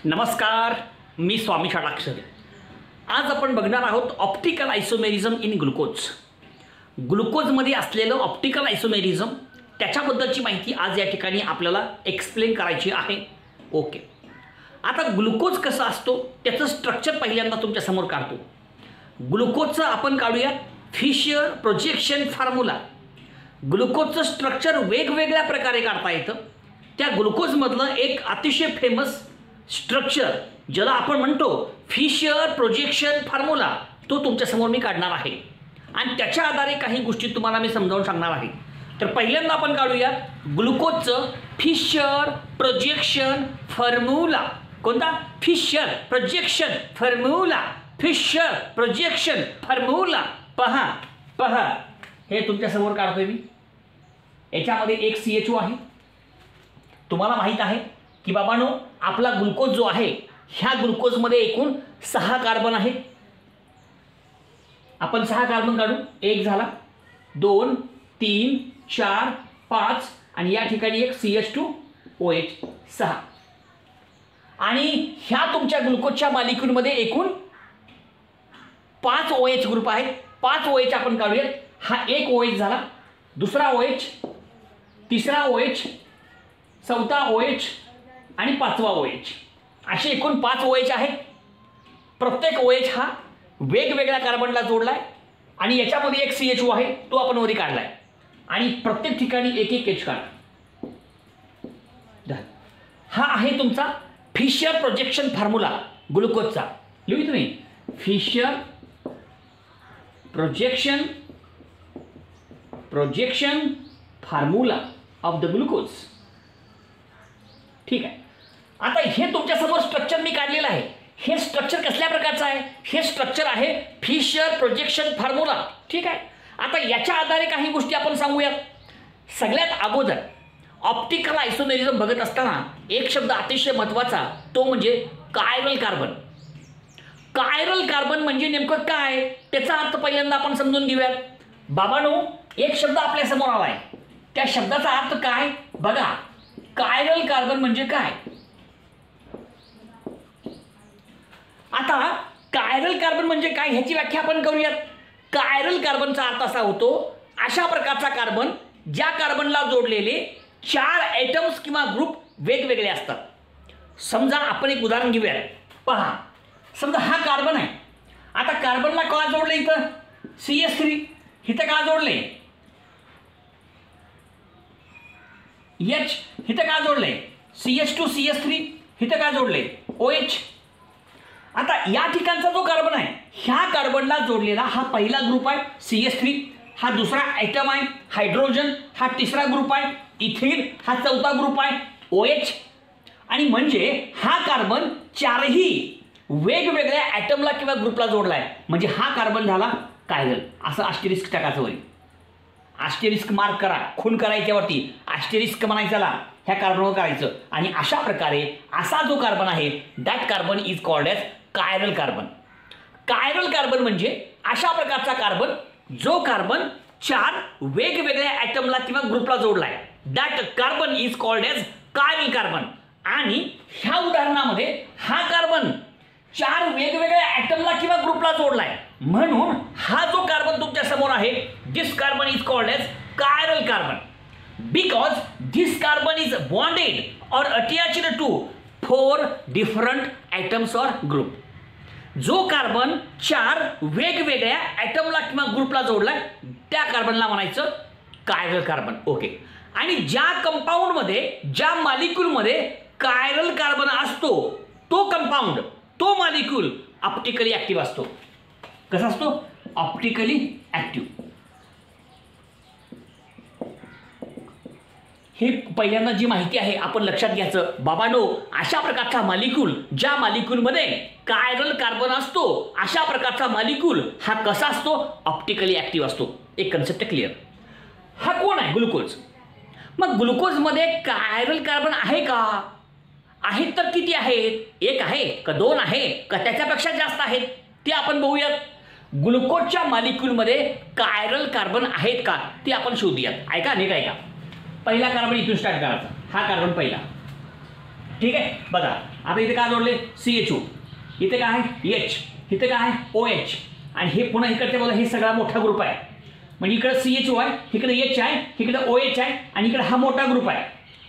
नमस्कार, मी स्वामी षडाक्षरे. आज आपण बघणार आहोत ऑप्टिकल आयसोमेरिझम इन ग्लुकोज. ग्लुकोजमध्ये असलेलं ऑप्टिकल आयसोमेरिझम त्याच्याबद्दलची माहिती आज या ठिकाणी आपल्याला एक्सप्लेन करायची आहे. ओके, आता ग्लुकोज कसं असतो त्याचं स्ट्रक्चर पहिल्यांदा तुमच्यासमोर काढतो. ग्लुकोजचं आपण काढूया फिशर प्रोजेक्शन फॉर्म्युला. ग्लुकोजचं स्ट्रक्चर वेगवेगळ्या प्रकारे काढता येतं. त्या ग्लुकोजमधलं एक अतिशय फेमस स्ट्रक्चर ज्याला आपण म्हणतो फिशर प्रोजेक्शन फॉर्म्युला, तो तुमच्यासमोर मी काढणार आहे आणि त्याच्या आधारे काही गोष्टी तुम्हाला मी समजावून सांगणार आहे. तर पहिल्यांदा आपण काढूया ग्लुकोजचं फिशर प्रोजेक्शन फॉर्म्युला. कोणता? Fischer projection formula. Fischer projection formula. पहा पहा, हे तुमच्यासमोर काढतोय मी. याच्यामध्ये एक CHO आहे. तुम्हाला माहीत आहे की बाबांनो, आपला ग्लुकोज जो आहे ह्या ग्लुकोजमध्ये एकूण 6 कार्बन आहे. आपण 6 कार्बन काढू. 1 झाला, 2, 3, 4, 5 आणि या ठिकाणी एक CH2OH 6. आणि ह्या तुमच्या ग्लुकोजच्या मॉलिक्यूलमध्ये एकूण 5 OH ग्रुप आहेत. 5 OH आपण काढूया. हा एक OH झाला, दुसरा OH, तिसरा OH, चौथा OH आणि 5वा OH. असे एकूण 5 OH आहेत. प्रत्येक OH हा वेगवेगळ्या कार्बनला जोडलाय आणि याच्यामध्ये एक CHO आहे, तो आपण वरी काढलाय आणि प्रत्येक ठिकाणी एक एक H काढ. हा आहे तुमचा फिशर प्रोजेक्शन फॉर्म्युला ग्लुकोजचा. लिहू तुम्ही Fischer projection formula of the glucose. ठीक आहे. आता हे तुमच्यासमोर स्ट्रक्चर मी काढलेलं आहे. हे स्ट्रक्चर कसल्या प्रकारचं आहे? हे स्ट्रक्चर आहे फिशर प्रोजेक्शन फॉर्म्युला. ठीक आहे. आता याच्या आधारे काही गोष्टी आपण सांगूयात. सगळ्यात अगोदर ऑप्टिकल आयसोमेरिझम बघत असताना एक शब्द अतिशय महत्त्वाचा, तो म्हणजे कायरल कार्बन. कायरल कार्बन म्हणजे नेमकं काय, त्याचा अर्थ पहिल्यांदा आपण समजून घेऊयात. बाबांनो, एक शब्द आपल्या समोर आलाय, त्या शब्दाचा अर्थ काय बघा. कायरल कार्बन म्हणजे काय? आता कायरल कार्बन म्हणजे काय ह्याची व्याख्या आपण करूयात. कायरल कार्बनचा अर्थ असा होतो, अशा प्रकारचा कार्बन ज्या कार्बनला जोडलेले 4 ॲटम्स किंवा ग्रुप वेगवेगळे असतात. समजा आपण एक उदाहरण घेऊयात. पहा, समजा हा कार्बन आहे. आता कार्बनला का जोडले इथं CH3, इथं का जोडले H, इथं का जोडले CH2 CH3, इथं का जोडले OH. आता या ठिकाणचा जो कार्बन आहे ह्या कार्बनला जोडलेला हा पहिला ग्रुप आहे CH3, हा दुसरा ॲटम आहे हायड्रोजन, हा तिसरा ग्रुप आहे इथिन, हा चौथा ग्रुप आहे OH. आणि म्हणजे हा कार्बन 4ही वेगवेगळ्या ॲटमला किंवा ग्रुपला जोडलाय. म्हणजे हा कार्बन झाला कायरल. असं आस्टेरिस्क टाकायचं वरी. आस्टेरिस्क मार्क करा, खून करायच्यावरती आस्टेरिस्क म्हणायचं, ह्या कार्बनवर करायचं. आणि अशा प्रकारे असा जो कार्बन आहे that carbon is called as chiral carbon. Chiral carbon म्हणजे अशा प्रकारचा कार्बन जो कार्बन 4 वेगवेगळ्या ॲटमला किंवा ग्रुपला जोडलाय. That carbon is called as chiral carbon. आणि ह्या उदाहरणामध्ये हा कार्बन 4 वेगवेगळ्या ॲटमला किंवा ग्रुपला जोडलाय, म्हणून हा जो कार्बन तुमच्या समोर आहे this carbon is called as chiral carbon. Because this carbon is bonded or attached to 4 different atoms or group. जो कार्बन 4 वेगवेगळ्या ॲटमला किंवा ग्रुपला जोडलाय त्या कार्बनला म्हणायचं कायरल कार्बन. ओके. आणि ज्या कंपाऊंडमध्ये, ज्या मॉलिक्यूलमध्ये कायरल कार्बन असतो तो कंपाऊंड, तो मॉलिक्यूल ऑप्टिकली ॲक्टिव्ह असतो. कसा असतो? Optically active. हे पहिल्यांदा जी माहिती आहे आपण लक्षात घ्यायचं. बाबांनो, अशा प्रकारचा मॉलिक्यूल, ज्या मॉलिक्यूलमध्ये कायरल कार्बन असतो अशा प्रकारचा मॉलिक्यूल हा कसा असतो? ऑप्टिकली ॲक्टिव्ह असतो. एक कन्सेप्ट क्लिअर. हा कोण आहे? ग्लुकोज. मग ग्लुकोजमध्ये कायरल कार्बन आहे का? आहेत तर किती आहेत? 1 आहे का 2 आहे का त्याच्यापेक्षा जास्त आहेत ते आपण बघूयात. ग्लुकोजच्या मॉलिक्यूलमध्ये कायरल कार्बन आहेत का ते आपण शोधूयात. ऐका, नीट ऐका. पहिला कार्बन इथून स्टार्ट करायचा. हा कार्बन पहिला. ठीक आहे. बघा आता इथे काय जोडले CHO, इथे काय आहे H, इथे काय आहे OH, आणि हे पुन्हा इकडच्या बाजूला हे सगळा मोठा ग्रुप आहे. म्हणजे इकडे CHO आहे, इकडे H आहे, इकडे OH आहे, आणि इकडे हा मोठा ग्रुप आहे.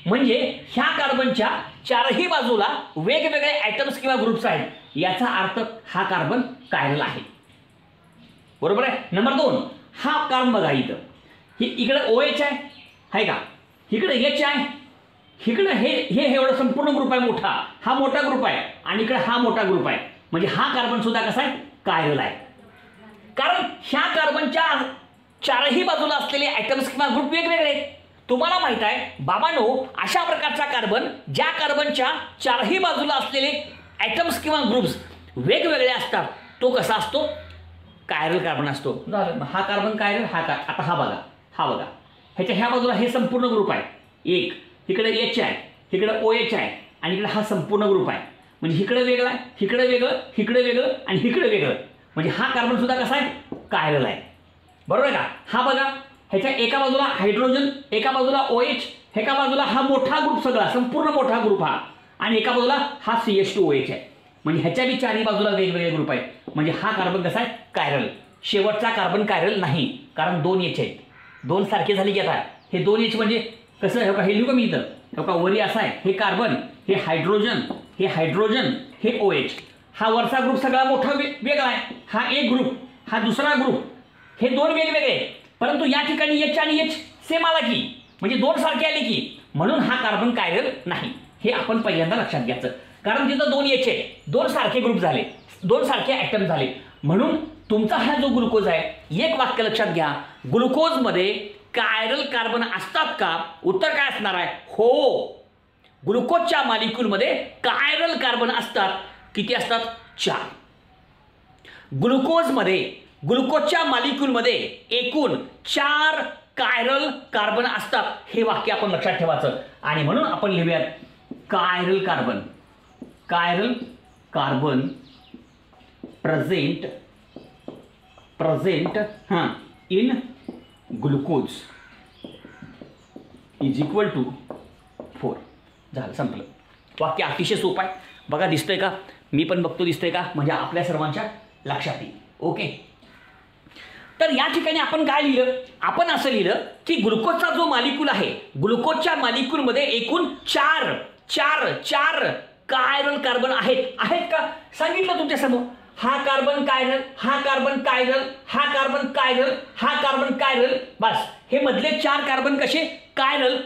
म्हणजे ह्या कार्बनच्या चारही बाजूला वेगवेगळे ॲटम्स किंवा ग्रुप्स आहेत. याचा अर्थ हा कार्बन कायरल आहे. बरोबर आहे. नंबर 2, हा कार्बन बघा इथं, हे इकडे OH आहे का, इकडे H आहे, इकडे हे एवढं संपूर्ण ग्रुप आहे मोठा, हा मोठा ग्रुप आहे, आणि इकडे हा मोठा ग्रुप आहे. म्हणजे हा कार्बन सुद्धा कसा आहे कायरल आहे. कारण ह्या कार्बनच्या चारही बाजूला असलेले ॲटम्स किंवा ग्रुप वेगवेगळे आहेत. तुम्हाला माहित आहे बाबांनो, अशा प्रकारचा कार्बन ज्या कार्बनच्या चारही बाजूला असलेले ॲटम्स किंवा ग्रुप्स वेगवेगळे असतात तो कसा असतो कायरल कार्बन असतो. हा कार्बन कायरल, आता हा बघा ह्याच्या ह्या बाजूला हे संपूर्ण ग्रुप आहे, एक इकडे H आहे, इकडे OH आहे, आणि इकडे हा संपूर्ण ग्रुप आहे. म्हणजे इकडे वेगळं आहे, इकडे वेगळं, इकडे वेगळं, आणि इकडे वेगळं. म्हणजे हा कार्बन सुद्धा कसा आहे कायरल आहे. बरोबर आहे का. हा बघा ह्याच्या एका बाजूला हायड्रोजन, एका बाजूला OH, एका बाजूला हा मोठा ग्रुप सगळा संपूर्ण मोठा ग्रुप हा, आणि एका बाजूला हा CH2OH आहे. म्हणजे ह्याच्या बी चारही बाजूला वेगवेगळे ग्रुप आहेत. म्हणजे हा कार्बन कसा आहे कायरल. शेवटचा कार्बन कायरल नाही, कारण 2 H आहेत. 2 सारखे झाले की आता हे 2 H म्हणजे कसं हे लिहू का मी इथं, हो का वरी असा आहे, हे कार्बन, हे हायड्रोजन, हे OH. हा वरचा ग्रुप सगळा मोठा वेगळा आहे, हा एक ग्रुप, हा दुसरा ग्रुप, हे 2 वेगवेगळे. परंतु या ठिकाणी H आणि H सेम आला की, म्हणजे 2 सारखे आले की, म्हणून हा कार्बन कायरल नाही. हे आपण पहिल्यांदा लक्षात घ्यायचं. कारण तिथं 2 H आहे, 2 सारखे ग्रुप झाले, 2 सारखे ॲटम झाले. म्हणून तुमचा हा जो ग्लुकोज आहे, एक वाक्य लक्षात घ्या, ग्लुकोजमध्ये कायरल कार्बन असतात का. उत्तर काय असणार आहे हो. ग्लुकोजच्या मॉलिक्यूलमध्ये कायरल कार्बन असतात. किती असतात 4. ग्लुकोजच्या मॉलिक्यूलमध्ये एकूण 4 कायरल कार्बन असतात. हे वाक्य आपण लक्षात ठेवायचं. आणि म्हणून आपण लिहूयात chiral carbon present in glucose is equal to 4. झालं, संपलं. वाक्य अतिशय सोपं आहे. बघा दिसतंय का, मी पण बघतो दिसतंय का, म्हणजे आपल्या सर्वांच्या लक्षात येईल. ओके. तर या ठिकाणी आपण काय लिहिलं, आपण असं लिहिलं की ग्लुकोजचा जो मॉलिक्यूल आहे, ग्लुकोजच्या मॉलिक्यूलमध्ये एकूण 4 कायरल कार्बन आहेत का सांगितलं तुमच्या समोर. हा कार्बन कायरल, हा कार्बन कायरल, हा कार्बन कायरल, हा कार्बन कायरल. बस हे मधले 4 कार्बन कसे कायरल.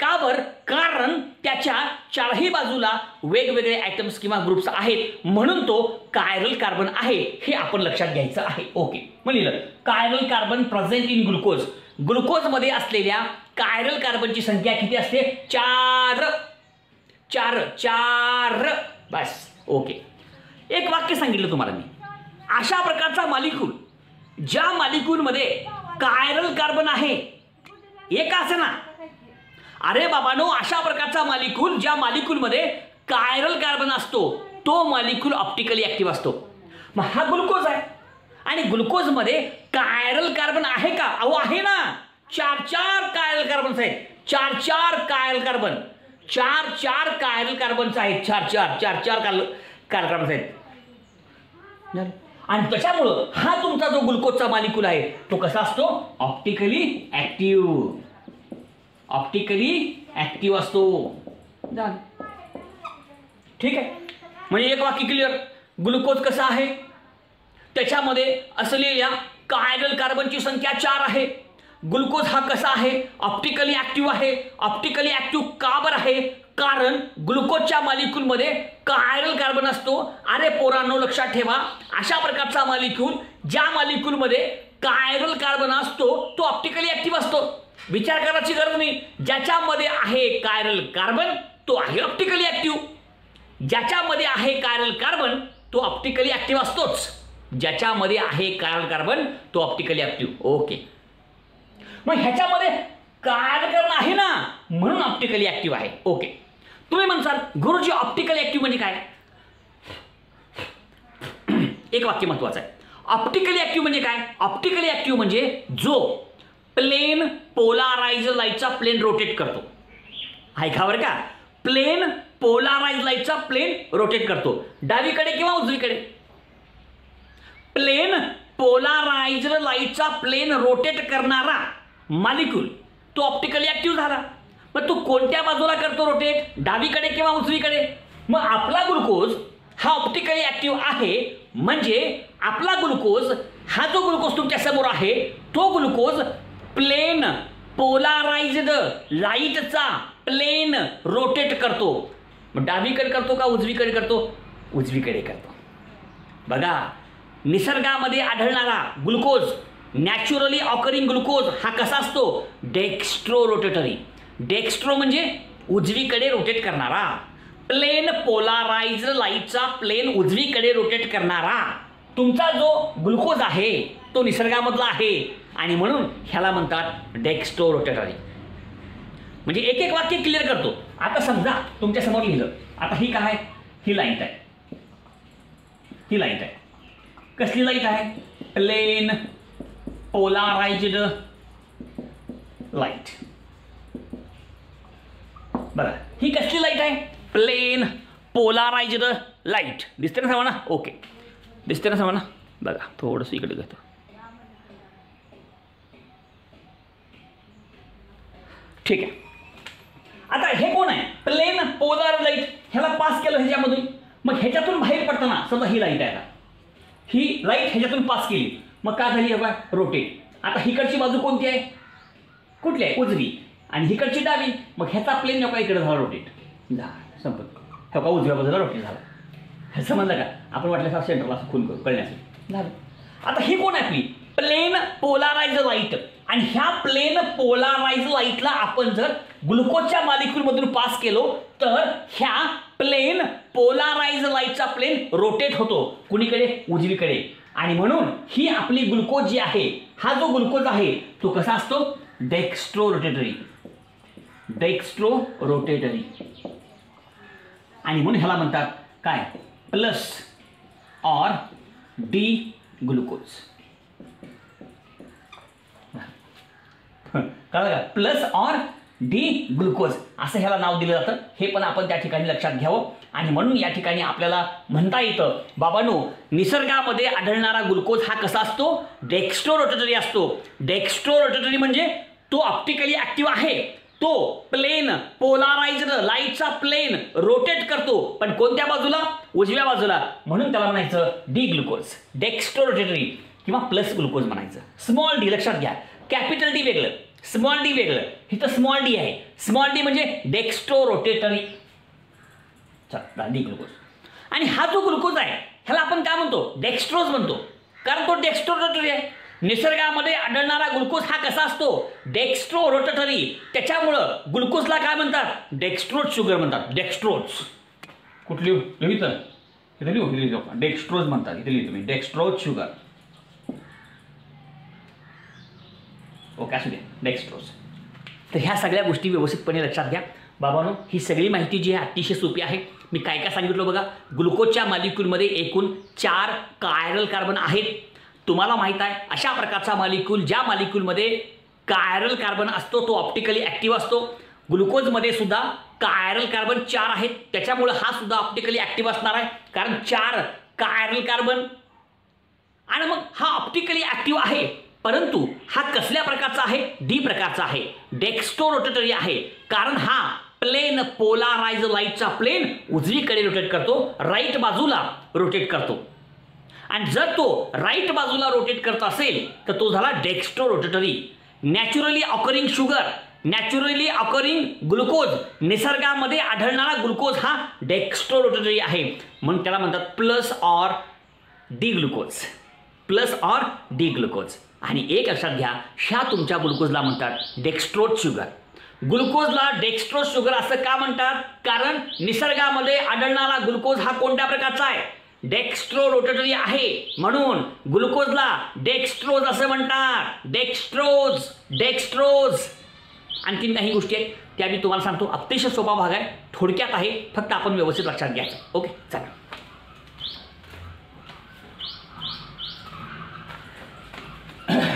का बर, कारण त्याच्या चारही बाजूला वेगवेगळे ॲटम्स किंवा ग्रुप्स आहेत, म्हणून तो कायरल कार्बन आहे. हे आपण लक्षात घ्यायचं आहे. ओके. मग लिहिलं chiral carbon present in glucose. ग्लुकोजमध्ये असलेल्या कायरल कार्बनची संख्या किती असते 4. बस. ओके. एक वाक्य सांगितलं तुम्हाला मी. अशा प्रकारचा मॉलिक्यूल ज्या मॉलिक्यूलमध्ये कायरल कार्बन आहे, एक असं ना, अरे बाबांनो, अशा प्रकारचा मॉलिक्यूल ज्या मॉलिक्यूलमध्ये कायरल कार्बन असतो तो मॉलिक्यूल ऑप्टिकली ॲक्टिव्ह असतो. मग हा ग्लुकोज आहे, आणि ग्लुकोजमध्ये कायरल कार्बन आहे का. अहो आहे ना, 4 कायरल कार्बन्स आहेत. 4 कायरल कार्बन, 4 कायरल कार्बन्स आहेत. 4 कायरल कार्बन्स आहेत. आणि त्याच्यामुळं हा तुमचा जो ग्लुकोजचा मॉलिक्यूल आहे तो कसा असतो ऑप्टिकली ॲक्टिव्ह असतो. ठीक आहे. म्हणजे एक वाक्य क्लिअर. ग्लुकोज कसा आहे, त्याच्यामध्ये असलेल्या कायरल कार्बनची संख्या 4 आहे. ग्लुकोज हा कसा आहे ऑप्टिकली ॲक्टिव्ह आहे. ऑप्टिकली ॲक्टिव्ह का बरं आहे, कारण ग्लुकोजच्या मॉलिक्यूलमध्ये कायरल कार्बन असतो. अरे पोरांनो लक्षात ठेवा, अशा प्रकारचा मॉलिक्यूल ज्या मॉलिक्यूलमध्ये कायरल कार्बन असतो तो ऑप्टिकली ॲक्टिव्ह असतो. विचार करायची गरज नाही. ज्याच्यामध्ये आहे कायरल कार्बन तो आहे ऑप्टिकली ॲक्टिव्ह. ज्याच्यामध्ये आहे कायरल कार्बन तो ऑप्टिकली ॲक्टिव्ह असतोच. ज्याच्यामध्ये आहे कायरल कार्बन तो ऑप्टिकली ॲक्टिव्ह. ओके. मग ह्याच्यामध्ये कायरल कार्बन आहे ना, म्हणून ऑप्टिकली ॲक्टिव्ह आहे. ओके. तुम्ही म्हणसाल गुरुजी ऑप्टिकली ॲक्टिव्ह म्हणजे काय. एक वाक्य महत्वाचं आहे. ऑप्टिकली ॲक्टिव्ह म्हणजे काय. ऑप्टिकली ॲक्टिव्ह म्हणजे जो प्लेन पोलाराइज लाईटचा प्लेन रोटेट करतो. ऐका बरं का, प्लेन पोलाराइज लाईटचा प्लेन रोटेट करतो, डावीकडे किंवा उजवीकडे. प्लेन पोलाराइज्ड लाईटचा प्लेन रोटेट करणारा मॉलिक्यूल तो ऑप्टिकली ऍक्टिव्ह झाला. मग तो कोणत्या बाजूला करतो रोटेट, डावीकडे किंवा उजवीकडे. मग आपला ग्लुकोज हा ऑप्टिकली ऍक्टिव्ह आहे, म्हणजे आपला ग्लुकोज हा जो ग्लुकोज तुमच्या समोर आहे तो ग्लुकोज प्लेन पोलाराइज्ड लाईटचा प्लेन रोटेट करतो. मग डावीकडे करतो का उजवीकडे करतो, उजवीकडे करतो. बघा, निसर्गामध्ये आढळणारा ग्लुकोज, नॅचरली ऑकरिंग ग्लुकोज हा कसा असतो, डेक्स्ट्रो रोटेटरी. डेक्स्ट्रो म्हणजे उजवीकडे रोटेट करणारा, प्लेन पोलाराइज्ड लाईटचा प्लेन उजवीकडे रोटेट करणारा तुमचा जो ग्लुकोज आहे तो निसर्गामधला आहे, आणि म्हणून ह्याला म्हणतात डेक्स्ट्रो रोटेटरी. म्हणजे एक एक वाक्य क्लिअर करतो. आता समजा तुमच्या समोर लिहिलं, आता ही काय, ही लाईट आहे, ही लाईट आहे. कसली लाईट आहे, प्लेन पोलाराइज्ड लाईट. बघा, ही कसली लाईट आहे, प्लेन पोलाराइज्ड लाईट. दिसते ना सर्वांना, ओके, दिसते ना सर्वांना. बघा थोडंसं इकडे घेतो. ठीक आहे. आता हे कोण आहे, प्लेन पोलार लाईट. ह्याला पास केलं ह्याच्यामधून, मग ह्याच्यातून बाहेर पडताना समजा ही लाईट आहे, ही लाईट ह्याच्यातून पास केली, मग काय झाली, बघा रोटेट. आता हिकडची बाजू कोणती आहे, कुठली आहे, उजवी, आणि हिकडची डावी. मग ह्याचा प्लेन नका इकडे झाला रोटेट, संपत हो का, उजव्या बाजूला रोटेट झाला. हे समजलं का, आपण वाटलं सेंटरला असं खून करू कळण्यासाठी झालं. आता ही कोण आहे आपली प्लेन पोलाराइज्ड लाईट, आणि ह्या प्लेन पोलाराइज्ड लाईटला आपण जर ग्लुकोजच्या मॉलिक्यूलमधून पास केलो तर ह्या प्लेन पोलाराइज्ड लाईटचा प्लेन रोटेट होतो कुणीकडे, उजवीकडे. आणि म्हणून ही आपली ग्लुकोज जी आहे, हा जो ग्लुकोज आहे तो कसा असतो, डेक्स्ट्रो रोटेटरी. Dextro rotatory. आणि म्हणून ह्याला म्हणतात काय, प्लस ऑर डी ग्लुकोज. कळलं का, प्लस ऑर डी ग्लुकोज असं ह्याला नाव दिलं जातं. हे पण आपण त्या ठिकाणी लक्षात घ्यावं. आणि म्हणून या ठिकाणी आपल्याला म्हणता येतं, बाबांनो, निसर्गामध्ये आढळणारा ग्लुकोज हा कसा असतो, डेक्स्ट्रो रोटेटरी असतो. डेक्स्ट्रो रोटेटरी म्हणजे तो ऑप्टिकली ऍक्टिव्ह आहे, तो प्लेन पोलाराइज्ड लाईटचा प्लेन रोटेट करतो, पण कोणत्या बाजूला, उजव्या बाजूला. म्हणून त्याला म्हणायचं डी ग्लुकोज, डेक्स्ट्रो रोटेटरी किंवा प्लस ग्लुकोज म्हणायचं. स्मॉल डी लक्षात घ्या, कॅपिटल डी वेगळं, स्मॉल डी वेगळं. इथं स्मॉल डी आहे, स्मॉल डी म्हणजे डेक्स्ट्रो रोटेटरी डी ग्लुकोज. आणि हा जो ग्लुकोज आहे ह्याला आपण काय म्हणतो, डेक्स्ट्रोज म्हणतो, कारण तो डेक्स्ट्रो रोटेटरी आहे. निसर्गामध्ये आढळणारा ग्लुकोज हा कसा असतो, डेक्स्ट्रो रोटेटरी. त्याच्यामुळं ग्लुकोजला काय म्हणतात, डेक्स्ट्रोज शुगर म्हणतात. डेक्स्ट्रोज कुठली लिहितं, इथे लिहू, डेक्स्ट्रोज म्हणतात, इथे लिहितो मी, डेक्स्ट्रोज शुगर. ओके, असू द्या, डेक्स्ट्रोज. तर ह्या सगळ्या गोष्टी व्यवस्थितपणे लक्षात घ्या बाबांनो. ही सगळी माहिती जी आहे अतिशय सोपी आहे. मी काय काय सांगितलं बघा, ग्लुकोजच्या मॉलिक्यूलमध्ये एकूण 4 कायरल कार्बन आहेत. तुम्हाला माहीत आहे अशा प्रकारचा मॉलिक्यूल, ज्या मॉलिक्यूलमध्ये कायरल कार्बन असतो तो ऑप्टिकली ऍक्टिव्ह असतो. ग्लुकोजमध्ये सुद्धा कायरल कार्बन 4 आहेत, त्याच्यामुळे हा सुद्धा ऑप्टिकली ऍक्टिव्ह असणार आहे, कारण 4 कायरल कार्बन. आणि मग हा ऑप्टिकली ऍक्टिव्ह आहे, परंतु हा कसल्या प्रकारचा आहे, डी प्रकारचा आहे, डेक्स्ट्रो रोटेटरी आहे, कारण हा प्लेन पोलाराइज्ड लाईटचा प्लेन उजवीकडे रोटेट करतो, राईट बाजूला रोटेट करतो. आणि जर तो राईट बाजूला रोटेट करत असेल तर तो झाला dextro rotatory. Naturally occurring sugar, naturally occurring glucose, निसर्गामध्ये आढळणारा ग्लुकोज हा डेक्स्ट्रो रोटेटरी आहे, म्हणून त्याला म्हणतात plus or D glucose. Plus or D glucose. आणि एक लक्षात घ्या, ह्या तुमच्या ग्लुकोजला म्हणतात डेक्स्ट्रोज शुगर. ग्लुकोजला डेक्स्ट्रोज शुगर असं का म्हणतात, कारण निसर्गामध्ये आढळणारा ग्लुकोज हा कोणत्या प्रकारचा आहे, डेक्स्ट्रो रोटेटरी आहे, म्हणून ग्लुकोजला डेक्स्ट्रोज असं म्हणतात. Dextrose, dextrose. आणखीन काही गोष्टी आहेत त्या मी तुम्हाला सांगतो. अतिशय सोपा भाग आहे, थोडक्यात आहे, फक्त आपण व्यवस्थित लक्षात घ्यायचं. ओके, चला.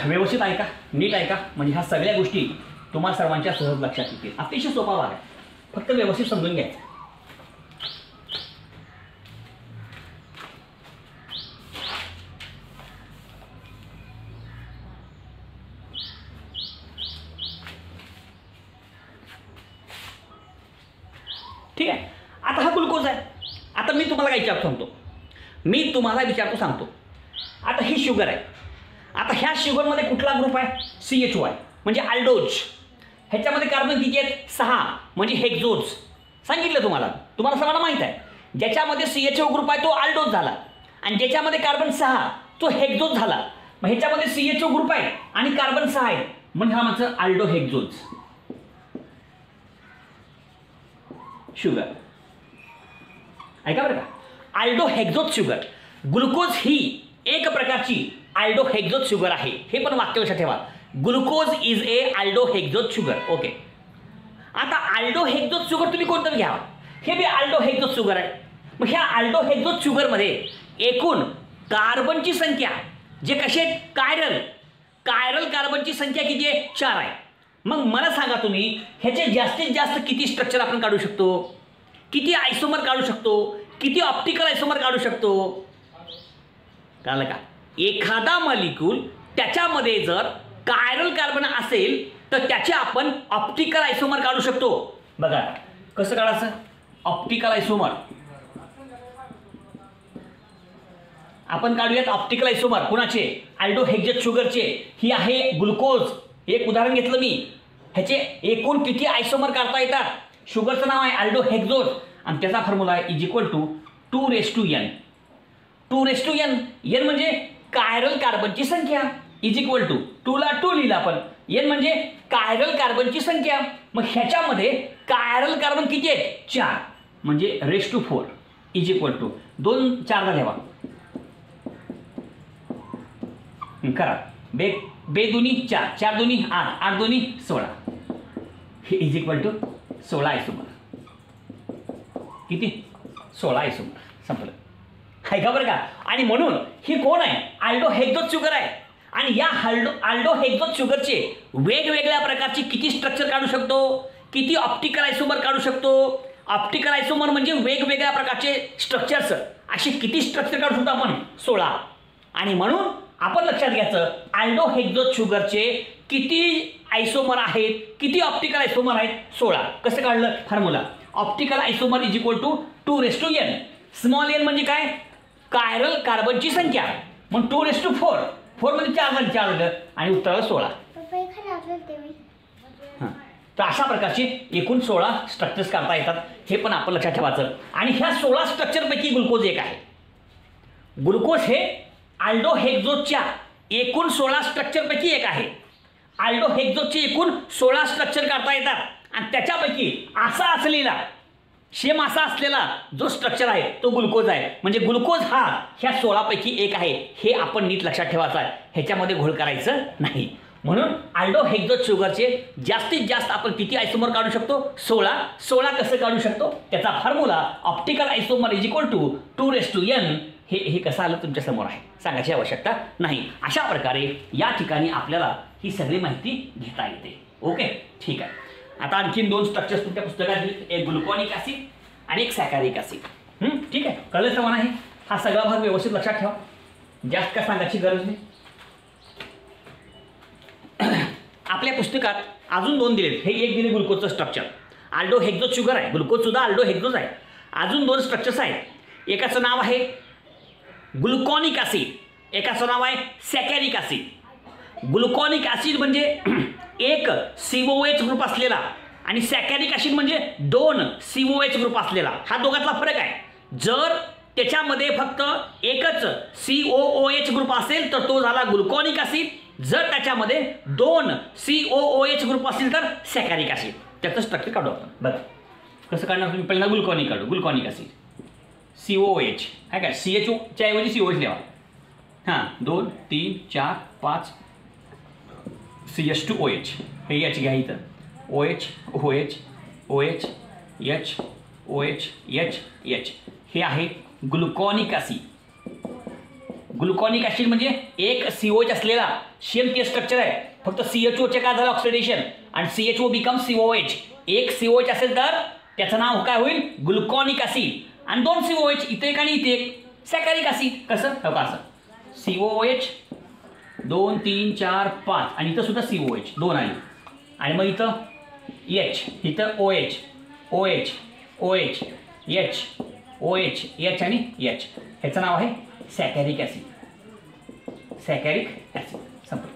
व्यवस्थित ऐका, नीट ऐका, म्हणजे ह्या सगळ्या गोष्टी तुम्हाला सर्वांच्या सहज लक्षात येतील. अतिशय सोपा भाग आहे, फक्त व्यवस्थित समजून घ्यायचं. ठीक आहे. आता हा ग्लुकोज आहे. आता मी तुम्हाला काय विचारतो सांगतो, मी तुम्हाला विचारतो सांगतो. आता ही शुगर आहे. आता ह्या शुगरमध्ये कुठला ग्रुप आहे? CHO आहे, म्हणजे अल्डोज. ह्याच्यामध्ये कार्बन किती आहेत? 6, म्हणजे हेक्झोज. सांगितलं तुम्हाला सगळ्यांना माहीत आहे. ज्याच्यामध्ये CHO ग्रुप आहे तो अल्डोज झाला, आणि ज्याच्यामध्ये कार्बन 6 तो हेक्झोज झाला. मग ह्याच्यामध्ये CHO ग्रुप आहे आणि कार्बन 6 आहे, म्हणजे हा माझं अल्डो हेक्झोज शुगर. ऐका बरं का, अल्डो हेक्झोज शुगर. ग्लुकोज ही एक प्रकारची अल्डो हेक्झोज शुगर आहे. हे पण वाक्य लक्षात ठेवा, glucose is a aldohexose sugar. Okay. आता अल्डो हेक्झोज शुगर तुम्ही कोणतं घ्या, हे बी अल्डो हेक्झोज शुगर आहे. मग ह्या अल्डो हेक्झोज शुगरमध्ये एकूण कार्बनची संख्या जे कसे कायरल कार्बनची संख्या किती आहे? 4 आहे. मग मला सांगा तुम्ही ह्याचे जास्तीत जास्त किती स्ट्रक्चर आपण काढू शकतो, किती आयसोमर काढू शकतो, किती ऑप्टिकल आयसोमर काढू शकतो? कळलं का? एखादा मॉलिक्यूल त्याच्यामध्ये जर कायरल कार्बन असेल तर त्याचे आपण ऑप्टिकल आयसोमर काढू शकतो. बघा कसं काढायचं ऑप्टिकल आयसोमर. आपण काढूयात ऑप्टिकल आयसोमर कुणाचे? अल्डो हेक्झोज शुगरचे. ही आहे ग्लुकोज. एक उदाहरण घेतलं मी. ह्याचे एकूण किती आयसोमर काढता येतात? शुगरचं नाव आहे अल्डो हेक्झोज आणि त्याचा फॉर्म्युला आहे is equal to 2:n. 2:n. n म्हणजे कायरल कार्बनची संख्या इज इक्वल टू 2 ला 2 लिहिला आपण. n म्हणजे कायरल कार्बनची संख्या. मग ह्याच्यामध्ये कायरल कार्बन किती आहेत? 4, म्हणजे (4) इज इक्वल टू 2 4 लिहा करा. बे दुनी 4, 4 दुनी 8, 8 दुनी 16 हे इज इक्वल टू 16 आयसोमर. किती? 16 आयसोमर. संपलं. आहे का बरं का? आणि म्हणून ही कोण आहे? अल्डो हेक्झोज शुगर आहे. आणि या अल्डो हेक्झोज शुगरचे वेगवेगळ्या प्रकारची किती स्ट्रक्चर काढू शकतो, किती ऑप्टिकल आयसोमर काढू शकतो? ऑप्टिकल आयसोमर म्हणजे वेगवेगळ्या प्रकारचे स्ट्रक्चर्स. असे किती स्ट्रक्चर काढू शकतो आपण? 16. आणि म्हणून आपण लक्षात घ्यायचं अल्डो हेक्झोज शुगरचे किती आयसोमर आहेत, किती ऑप्टिकल आयसोमर आहेत? 16. कसं काढलं? Formula optical isomer is equal to 2:n. Small n म्हणजे काय? कायरल कार्बनची संख्या. मग 2:4. 4 म्हणजे 4 झालं आणि उत्तराला 16. तर अशा प्रकारचे एकूण 16 स्ट्रक्चर्स काढता येतात. हे पण आपण लक्षात ठेवायचं. आणि ह्या 16 स्ट्रक्चरपैकी ग्लुकोज एक आहे. ग्लुकोज हे अल्डो हेक्झोजच्या एकूण 16 स्ट्रक्चरपैकी एक आहे. अल्डो हेक्झोजचे एकूण 16 स्ट्रक्चर काढता येतात आणि त्याच्यापैकी असा असलेला जो स्ट्रक्चर आहे तो ग्लुकोज आहे. म्हणजे ग्लुकोज हा ह्या 16 पैकी एक आहे. हे आपण नीट लक्षात ठेवायचं आहे. ह्याच्यामध्ये घोळ करायचं नाही. म्हणून अल्डो हेक्झोज शुगरचे जास्तीत जास्त आपण किती आयसोमर काढू शकतो? 16. 16 कसं काढू शकतो? त्याचा formula optical isomer is equal to 2:n. हे कसं आलं तुमच्या समोर आहे, सांगायची आवश्यकता नाही. अशा प्रकारे या ठिकाणी आपल्याला ही सगळी माहिती घेता येते. ओके, ठीक आहे. आता आणखीन 2 स्ट्रक्चर्स तुमच्या पुस्तकात दिले, एक ग्लुकॉनिक ॲसिड आणि एक सॅकॅरिक ॲसिड. ठीक आहे, कळलं समान आहे. हा सगळा भाग व्यवस्थित लक्षात ठेवा, जास्त काय सांगायची गरज नाही. आपल्या पुस्तकात अजून 2 दिलेत. हे एक दिले ग्लुकोजचं स्ट्रक्चर, अल्डो हेक्झोज शुगर आहे. ग्लुकोज सुद्धा अल्डो हेक्झोज आहे. अजून 2 स्ट्रक्चर्स आहेत. एकाचं नाव आहे ग्लुकॉनिक ॲसिड, एकाचं नाव आहे सॅकॅरिक ॲसिड. ग्लुकॉनिक ॲसिड म्हणजे एक COH ग्रुप असलेला आणि सॅकॅरिक ॲसिड म्हणजे 2 COH ग्रुप असलेला. हा दोघातला फरक आहे. जर त्याच्यामध्ये फक्त एकच COOH ग्रुप असेल तर तो झाला ग्लुकॉनिक ॲसिड. जर त्याच्यामध्ये 2 COOH ग्रुप असतील तर सॅकॅरिक ॲसिड. त्याचं स्ट्रक्चर काढू आपण. बघा कसं काढणार तुम्ही. पहिल्यांदा ग्लुकॉनिक काढू. ग्लुकॉनिक ॲसिड COOH आहे का, CHOच्या ऐवजी COH लिहा. हां, 2 3 4 5 CH2OH. हे याची घ्या इथं. OH OH OH H OH H H. हे आहे ग्लुकॉनिक ॲसिड. ग्लुकॉनिक ॲसिड म्हणजे एक COH असलेला सेम ते स्ट्रक्चर आहे. फक्त CHOचे काय झालं ऑक्सिडेशन आणि CHO बिकम COH. एक COH असेल तर त्याचं नाव काय होईल? ग्लुकॉनिक ॲसिड. आणि 2 COH इथे एक आणि इथे एक सॅकॅरिक ॲसिड. कसं? हो का, असं COOH 2 3 4 5 आणि इथं सुद्धा COH 2 आली आणि मग इथं H, इथं OH OH OH, H, OH, H आणि H. ह्याचं नाव आहे सॅकॅरिक ॲसिड. सॅकॅरिक ॲसिड संपलं.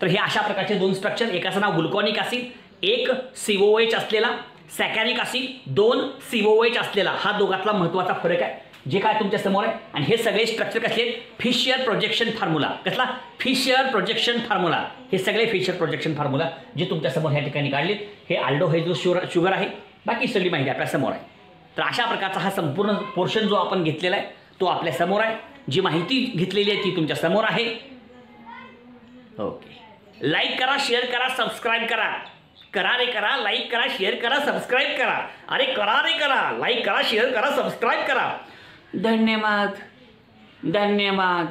तर हे अशा प्रकारचे दोन स्ट्रक्चर, एकाचं नाव ग्लुकॉनिक ॲसिड, एक COOH असलेला सॅकॅरिक ॲसिड, 2 COOH असलेला. हा दोघातला महत्त्वाचा फरक आहे जे काय तुमच्या समोर आहे. आणि हे सगळे स्ट्रक्चर कसले आहेत? Fischer projection formula. कसला? Fischer projection formula. हे सगळे फिशर प्रोजेक्शन फॉर्म्युला जे तुमच्या समोर ह्या ठिकाणी काढलेत. हे अल्डोहायड्रो शुगर आहे, बाकी सगळी माहिती आपल्या समोर आहे. तर अशा प्रकारचा हा संपूर्ण पोर्शन जो आपण घेतलेला आहे तो आपल्या समोर आहे. जी माहिती घेतलेली आहे ती तुमच्या समोर आहे. ओके, लाईक करा, शेअर करा, सबस्क्राईब करा. करा रे करा, लाईक करा, शेअर करा, सबस्क्राईब करा. अरे करा रे करा, लाईक करा, शेअर करा, सबस्क्राईब करा. धन्यवाद, धन्यवाद.